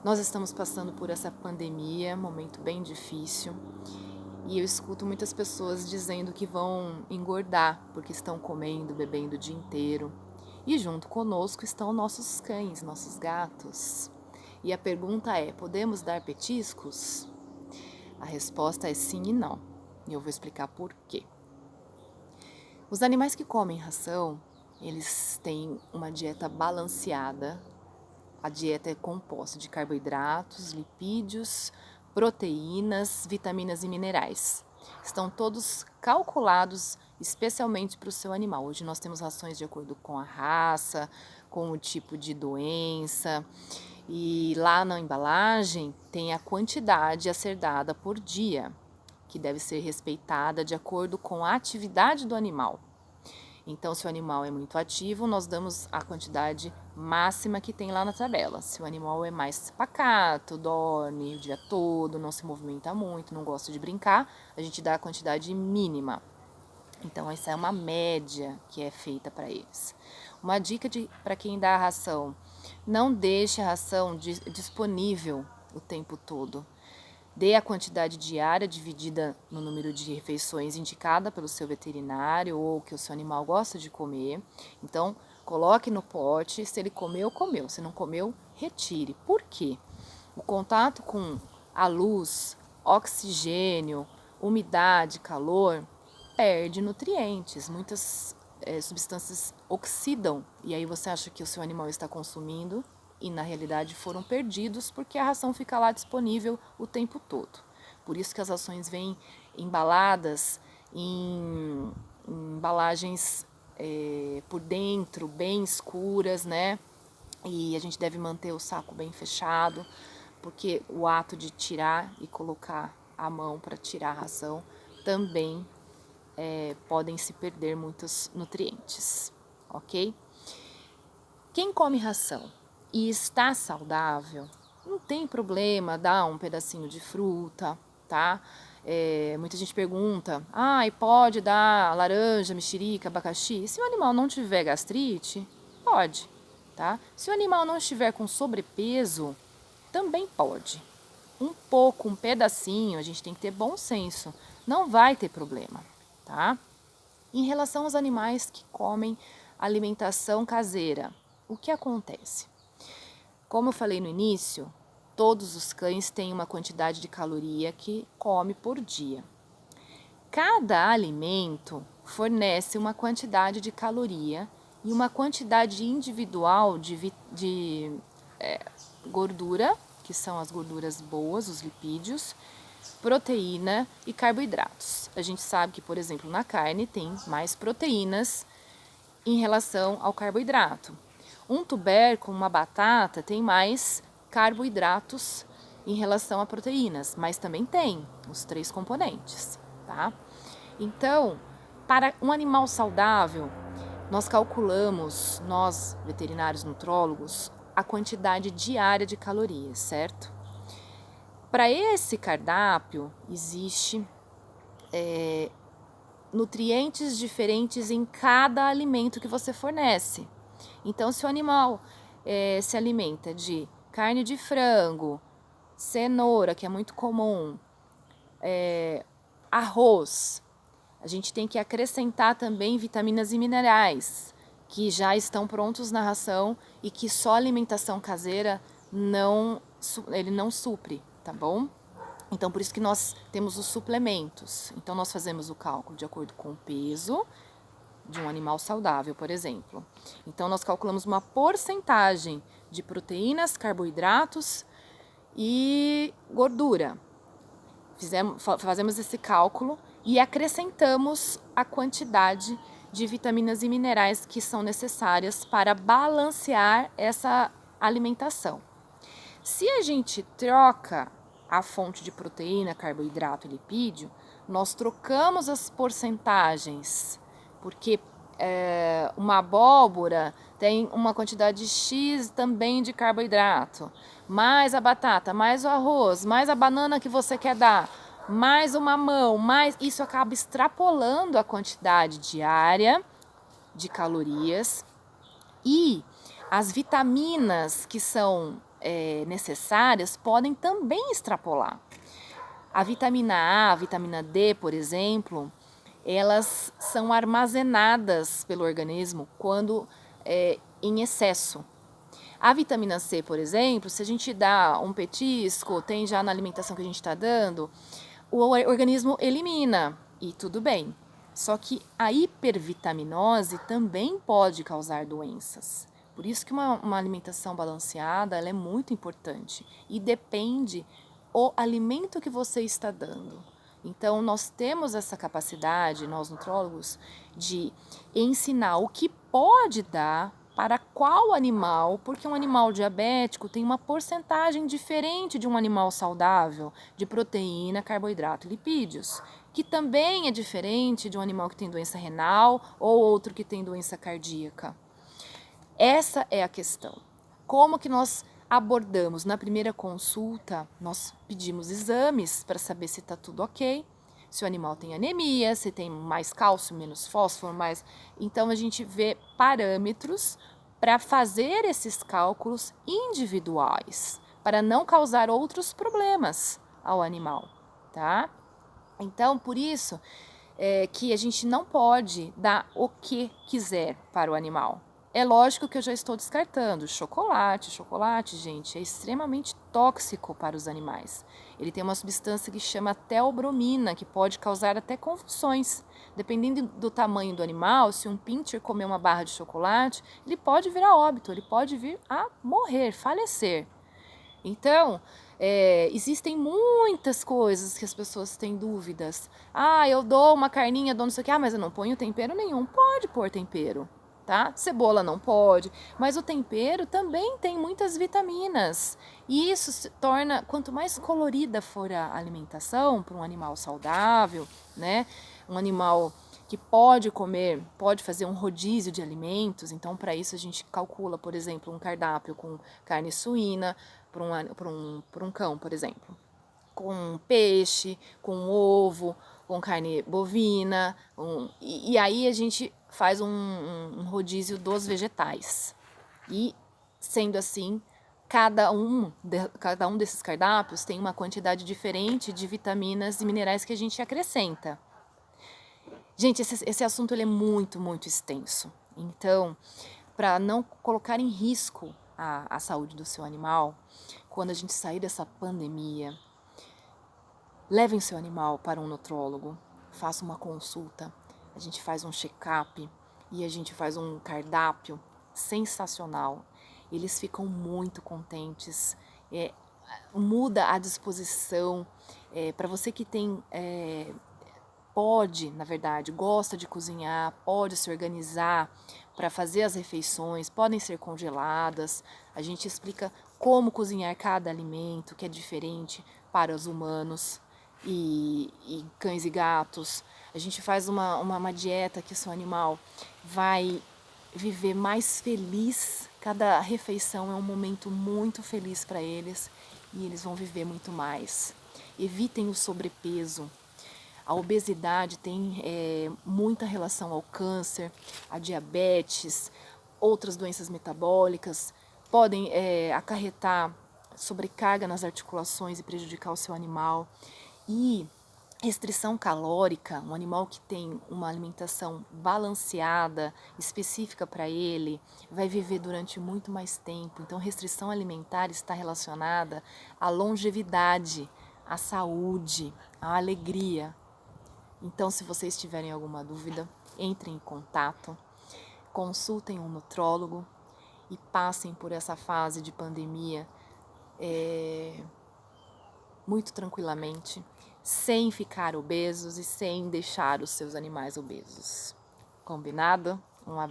Nós estamos passando por essa pandemia, momento bem difícil, e eu escuto muitas pessoas dizendo que vão engordar porque estão comendo, bebendo o dia inteiro. E junto conosco estão nossos cães, nossos gatos. E a pergunta é: podemos dar petiscos? A resposta é sim e não. E eu vou explicar por quê. Os animais que comem ração, eles têm uma dieta balanceada. A dieta é composta de carboidratos, lipídios, proteínas, vitaminas e minerais. Estão todos calculados especialmente para o seu animal. Hoje nós temos rações de acordo com a raça, com o tipo de doença. E lá na embalagem tem a quantidade a ser dada por dia, que deve ser respeitada de acordo com a atividade do animal. Então, se o animal é muito ativo, nós damos a quantidade máxima que tem lá na tabela. Se o animal é mais pacato, dorme o dia todo, não se movimenta muito, não gosta de brincar, a gente dá a quantidade mínima. Então, essa é uma média que é feita para eles. Uma dica para quem dá a ração: não deixe a ração disponível o tempo todo. Dê a quantidade diária dividida no número de refeições indicada pelo seu veterinário ou que o seu animal gosta de comer. Então, coloque no pote, se ele comeu, comeu. Se não comeu, retire. Por quê? O contato com a luz, oxigênio, umidade, calor, perde nutrientes. Muitas substâncias oxidam e aí você acha que o seu animal está consumindo e na realidade foram perdidos porque a ração fica lá disponível o tempo todo. Por isso que as rações vêm embaladas em embalagens por dentro bem escuras, né? E a gente deve manter o saco bem fechado, porque o ato de tirar e colocar a mão para tirar a ração também podem se perder muitos nutrientes, ok? Quem come ração e está saudável, não tem problema dar um pedacinho de fruta, tá? Muita gente pergunta, e pode dar laranja, mexerica, abacaxi? Se o animal não tiver gastrite, pode, tá? Se o animal não estiver com sobrepeso, também pode. Um pouco, um pedacinho, a gente tem que ter bom senso, não vai ter problema, tá? Em relação aos animais que comem alimentação caseira, o que acontece? Como eu falei no início, todos os cães têm uma quantidade de caloria que come por dia. Cada alimento fornece uma quantidade de caloria e uma quantidade individual de gordura, que são as gorduras boas, os lipídios, proteína e carboidratos. A gente sabe que, por exemplo, na carne tem mais proteínas em relação ao carboidrato. Um tubérculo, uma batata, tem mais carboidratos em relação a proteínas, mas também tem os 3 componentes, tá? Então, para um animal saudável, nós calculamos, nós veterinários nutrólogos, a quantidade diária de calorias, certo? Para esse cardápio, existe nutrientes diferentes em cada alimento que você fornece. Então, se o animal se alimenta de carne de frango, cenoura, que é muito comum, arroz, a gente tem que acrescentar também vitaminas e minerais, que já estão prontos na ração e que só a alimentação caseira ele não supre, tá bom? Então, por isso que nós temos os suplementos. Então, nós fazemos o cálculo de acordo com o peso de um animal saudável, por exemplo. Então, nós calculamos uma porcentagem de proteínas, carboidratos e gordura. Fazemos esse cálculo e acrescentamos a quantidade de vitaminas e minerais que são necessárias para balancear essa alimentação. Se a gente troca a fonte de proteína, carboidrato e lipídio, nós trocamos as porcentagens, porque uma abóbora tem uma quantidade X também de carboidrato, mais a batata, mais o arroz, mais a banana que você quer dar, mais o mamão, mais isso acaba extrapolando a quantidade diária de calorias e as vitaminas que são necessárias podem também extrapolar. A vitamina A, a vitamina D, por exemplo, elas são armazenadas pelo organismo quando em excesso. A vitamina C, por exemplo, se a gente dá um petisco, tem já na alimentação que a gente está dando, o organismo elimina e tudo bem. Só que a hipervitaminose também pode causar doenças. Por isso que uma alimentação balanceada ela é muito importante e depende o alimento que você está dando. Então, nós temos essa capacidade, nós nutrólogos, de ensinar o que pode dar para qual animal, porque um animal diabético tem uma porcentagem diferente de um animal saudável de proteína, carboidrato e lipídios, que também é diferente de um animal que tem doença renal ou outro que tem doença cardíaca. Essa é a questão. Como que nós abordamos? Na primeira consulta, nós pedimos exames para saber se está tudo ok, se o animal tem anemia, se tem mais cálcio, menos fósforo, mais... Então, a gente vê parâmetros para fazer esses cálculos individuais, para não causar outros problemas ao animal, tá? Então, por isso que a gente não pode dar o que quiser para o animal. É lógico que eu já estou descartando. Chocolate, gente, é extremamente tóxico para os animais. Ele tem uma substância que chama teobromina, que pode causar até convulsões. Dependendo do tamanho do animal, se um pincher comer uma barra de chocolate, ele pode vir a óbito, ele pode vir a morrer, falecer. Então, existem muitas coisas que as pessoas têm dúvidas. Ah, eu dou uma carninha, dou não sei o que, mas eu não ponho tempero nenhum. Pode pôr tempero, tá? Cebola não pode, mas o tempero também tem muitas vitaminas. E isso se torna, quanto mais colorida for a alimentação para um animal saudável, né? Um animal que pode comer, pode fazer um rodízio de alimentos. Então, para isso a gente calcula, por exemplo, um cardápio com carne suína para um cão, por exemplo, com peixe, com ovo, com carne bovina, e aí a gente faz um rodízio dos vegetais. E, sendo assim, cada um desses cardápios tem uma quantidade diferente de vitaminas e minerais que a gente acrescenta. Gente, esse assunto ele é muito, muito extenso. Então, para não colocar em risco a saúde do seu animal, quando a gente sair dessa pandemia, levem seu animal para um nutrólogo, faça uma consulta, a gente faz um check-up e a gente faz um cardápio sensacional. Eles ficam muito contentes, muda a disposição. Para você que tem... na verdade, gosta de cozinhar, pode se organizar para fazer as refeições, podem ser congeladas. A gente explica como cozinhar cada alimento, que é diferente para os humanos e cães e gatos. A gente faz uma dieta que o seu animal vai viver mais feliz. Cada refeição é um momento muito feliz para eles e eles vão viver muito mais. Evitem o sobrepeso. A obesidade tem muita relação ao câncer, a diabetes, outras doenças metabólicas, podem acarretar sobrecarga nas articulações e prejudicar o seu animal. E restrição calórica, um animal que tem uma alimentação balanceada, específica para ele, vai viver durante muito mais tempo. Então, restrição alimentar está relacionada à longevidade, à saúde, à alegria. Então, se vocês tiverem alguma dúvida, entrem em contato, consultem um nutrólogo e passem por essa fase de pandemia muito tranquilamente, sem ficar obesos e sem deixar os seus animais obesos. Combinado? Um abraço.